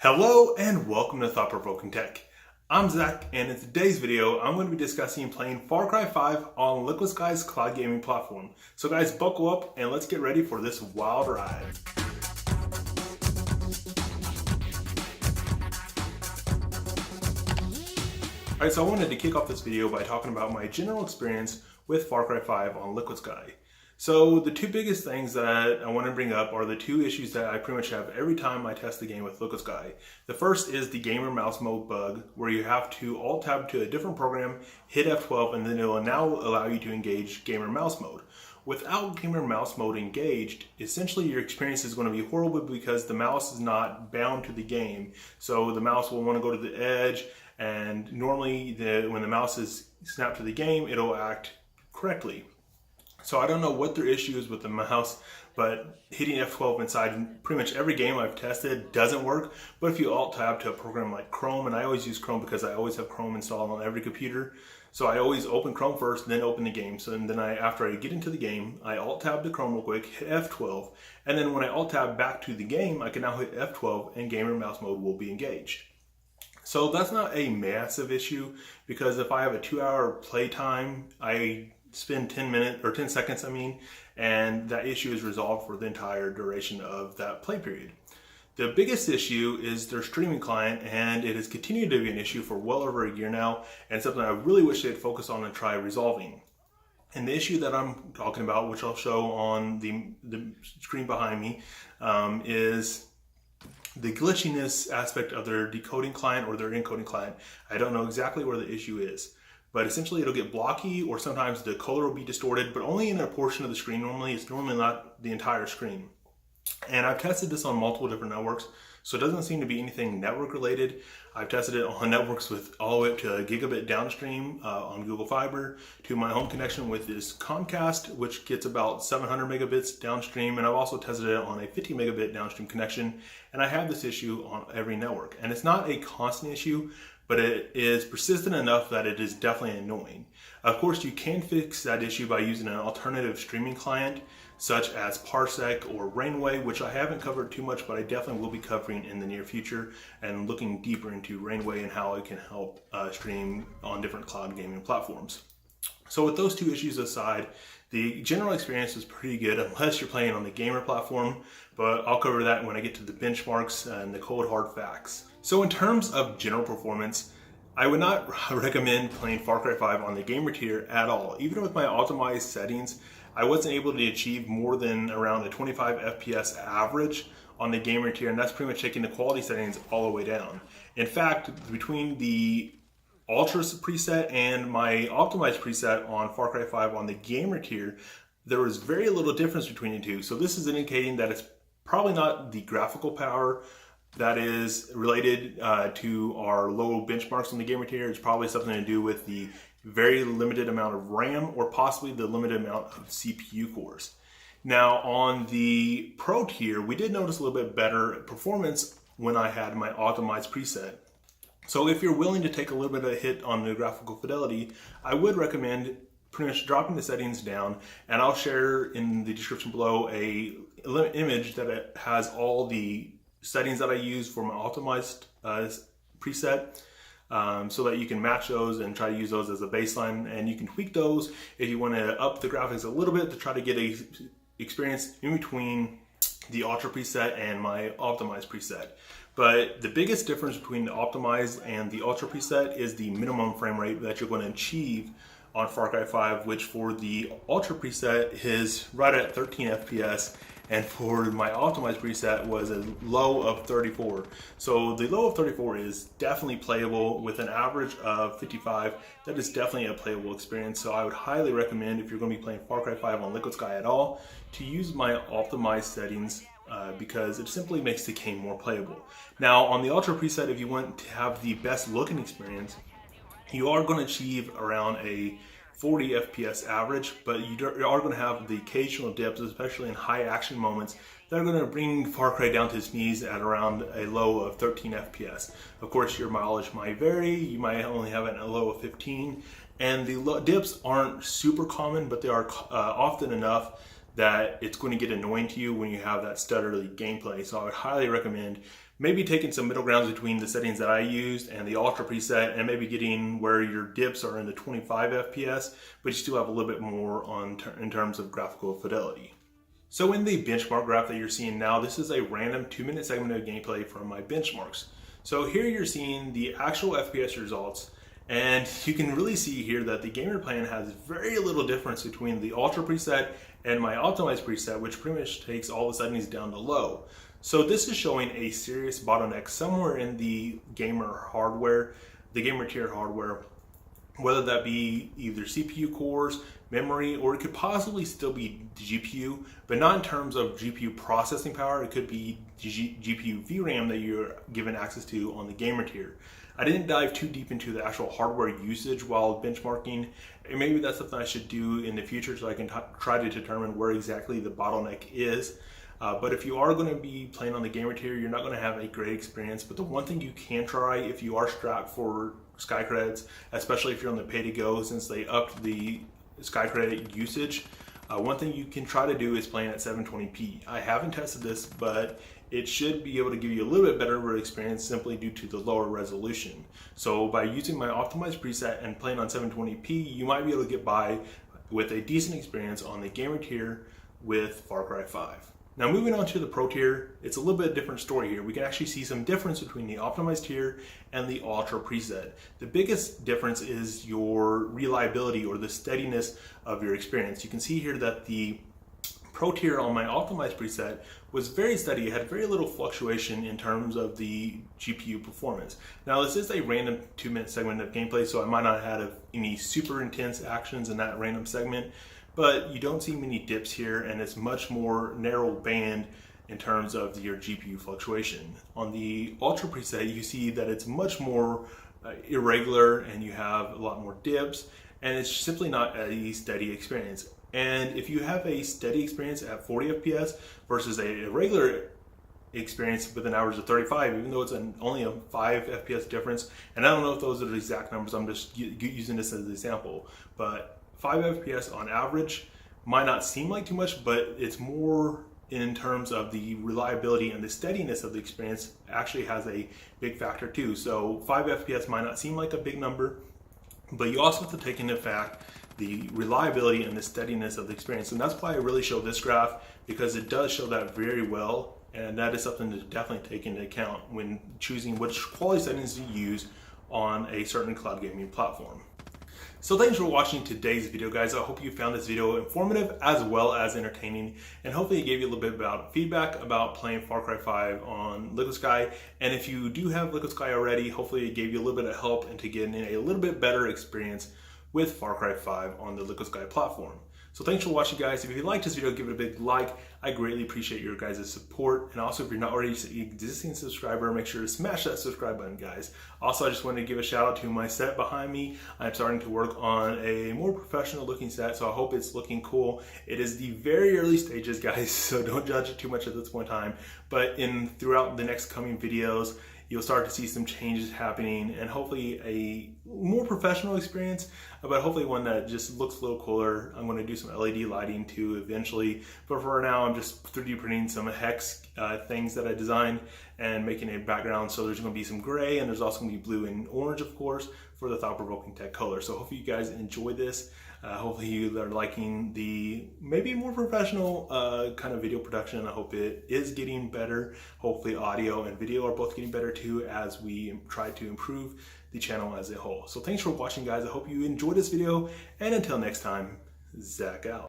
Hello and welcome to Provoking Tech. I'm Zach, and in today's video, I'm going to be discussing playing Far Cry 5 on LiquidSky's cloud gaming platform. So guys, buckle up and let's get ready for this wild ride. Alright, so I wanted to kick off this video by talking about my general experience with Far Cry 5 on LiquidSky. So the two biggest things that I want to bring up are the two issues that I pretty much have every time I test the game with LiquidSky. The first is the gamer mouse mode bug, where you have to alt-tab to a different program, hit F12, and then it will now allow you to engage gamer mouse mode. Without gamer mouse mode engaged, essentially your experience is going to be horrible because the mouse is not bound to the game. So the mouse will want to go to the edge, and normally when the mouse is snapped to the game, it'll act correctly. So I don't know what their issue is with the mouse, but hitting F12 inside pretty much every game I've tested doesn't work. But if you alt-tab to a program like Chrome, and I always use Chrome because I always have Chrome installed on every computer, so I always open Chrome first, then open the game. So then after I get into the game, I alt-tab to Chrome real quick, hit F12, and then when I alt-tab back to the game, I can now hit F12 and gamer mouse mode will be engaged. So that's not a massive issue, because if I have a 2-hour playtime, I spend 10 seconds, and that issue is resolved for the entire duration of that play period. The biggest issue is their streaming client, and it has continued to be an issue for well over a year now, and something I really wish they'd focus on and try resolving. And the issue that I'm talking about, which I'll show on the screen behind me, is the glitchiness aspect of their decoding client or their encoding client. I don't know exactly where the issue is, but essentially it'll get blocky, or sometimes the color will be distorted, but only in a portion of the screen normally. It's normally not the entire screen. And I've tested this on multiple different networks, so it doesn't seem to be anything network related. I've tested it on networks with all the way up to a gigabit downstream on Google Fiber, to my home connection with this Comcast, which gets about 700 megabits downstream, and I've also tested it on a 50 megabit downstream connection, and I have this issue on every network. And it's not a constant issue, but it is persistent enough that it is definitely annoying. Of course, you can fix that issue by using an alternative streaming client, such as Parsec or Rainway, which I haven't covered too much, but I definitely will be covering in the near future, and looking deeper into Rainway and how it can help stream on different cloud gaming platforms. So with those two issues aside, the general experience is pretty good, unless you're playing on the gamer platform, but I'll cover that when I get to the benchmarks and the cold hard facts. So in terms of general performance, I would not recommend playing Far Cry 5 on the gamer tier at all. Even with my optimized settings, I wasn't able to achieve more than around a 25 FPS average on the gamer tier, and that's pretty much taking the quality settings all the way down. In fact, between the Ultra preset and my optimized preset on Far Cry 5 on the gamer tier, there was very little difference between the two. So this is indicating that it's probably not the graphical power that is related to our low benchmarks on the gamer tier. It's probably something to do with the very limited amount of RAM, or possibly the limited amount of CPU cores. Now on the Pro tier, we did notice a little bit better performance when I had my optimized preset. So if you're willing to take a little bit of a hit on the graphical fidelity, I would recommend pretty much dropping the settings down, and I'll share in the description below a image that has all the settings that I use for my optimized preset, so that you can match those and try to use those as a baseline, and you can tweak those if you want to up the graphics a little bit to try to get a experience in between the Ultra preset and my optimized preset. But the biggest difference between the optimized and the Ultra preset is the minimum frame rate that you're going to achieve on Far Cry 5, which for the Ultra preset is right at 13 FPS, and for my optimized preset was a low of 34. So the low of 34 is definitely playable. With an average of 55, that is definitely a playable experience. So I would highly recommend, if you're going to be playing Far Cry 5 on LiquidSky at all, to use my optimized settings, because it simply makes the game more playable. Now on the Ultra preset, if you want to have the best looking experience, you are going to achieve around a 40 FPS average, but you are going to have the occasional dips, especially in high action moments, that are going to bring Far Cry down to its knees at around a low of 13 FPS. Of course, your mileage might vary. You might only have a low of 15, and the dips aren't super common, but they are often enough that it's going to get annoying to you when you have that stuttery gameplay. So I would highly recommend maybe taking some middle grounds between the settings that I used and the ultra preset, and maybe getting where your dips are in the 25 FPS, but you still have a little bit more in terms of graphical fidelity. So in the benchmark graph that you're seeing now, this is a random 2-minute segment of gameplay from my benchmarks. So here you're seeing the actual FPS results, and you can really see here that the gamer plan has very little difference between the ultra preset and my optimized preset, which pretty much takes all the settings down to low. So this is showing a serious bottleneck somewhere in the gamer hardware, the gamer tier hardware, whether that be either CPU cores, memory, or it could possibly still be GPU, but not in terms of GPU processing power. It could be GPU VRAM that you're given access to on the gamer tier. I didn't dive too deep into the actual hardware usage while benchmarking, and maybe that's something I should do in the future so I can try to determine where exactly the bottleneck is. But if you are going to be playing on the gamer tier, you're not going to have a great experience. But the one thing you can try if you are strapped for Sky credits, especially if you're on the pay to go, since they upped the Sky credit usage, one thing you can try to do is playing at 720p. I haven't tested this, but it should be able to give you a little bit better experience simply due to the lower resolution. So by using my optimized preset and playing on 720p, you might be able to get by with a decent experience on the gamer tier with Farcry 5. Now moving on to the Pro tier, it's a little bit different story here. We can actually see some difference between the optimized tier and the ultra preset. The biggest difference is your reliability or the steadiness of your experience. You can see here that the Pro tier on my optimized preset was very steady. It had very little fluctuation in terms of the GPU performance. Now this is a random 2-minute segment of gameplay, so I might not have had any super intense actions in that random segment, but you don't see many dips here, and it's much more narrow band in terms of your GPU fluctuation. On the ultra preset, you see that it's much more irregular, and you have a lot more dips, and it's simply not a steady experience. And if you have a steady experience at 40 FPS versus a regular experience with an average of 35, even though it's only a 5 FPS difference, and I don't know if those are the exact numbers, I'm just using this as an example, but 5 FPS on average might not seem like too much, but it's more in terms of the reliability and the steadiness of the experience actually has a big factor too. So 5 FPS might not seem like a big number, but you also have to take into fact the reliability and the steadiness of the experience. And that's why I really show this graph, because it does show that very well, and that is something to definitely take into account when choosing which quality settings to use on a certain cloud gaming platform. So thanks for watching today's video, guys. I hope you found this video informative as well as entertaining, and hopefully it gave you a little bit about feedback about playing Far Cry 5 on LiquidSky. And if you do have LiquidSky already, hopefully it gave you a little bit of help into getting a little bit better experience with Far Cry 5 on the LiquidSky platform. So thanks for watching, guys. If you liked this video, give it a big like. I greatly appreciate your guys' support. And also, if you're not already an existing subscriber, make sure to smash that subscribe button, guys. Also, I just wanted to give a shout out to my set behind me. I'm starting to work on a more professional looking set, so I hope it's looking cool. It is the very early stages, guys, so don't judge it too much at this point in time. But throughout the next coming videos, you'll start to see some changes happening, and hopefully a more professional experience, but hopefully one that just looks a little cooler. I'm going to do some LED lighting too eventually, but for now I'm just 3D printing some hex things that I designed and making a background. So there's going to be some gray, and there's also going to be blue and orange, of course, for the Provoking Tech color. So hopefully you guys enjoy this. Hopefully you are liking the maybe more professional kind of video production. I hope it is getting better. Hopefully audio and video are both getting better too as we try to improve the channel as a whole. So thanks for watching, guys. I hope you enjoyed this video, and until next time, Zach out.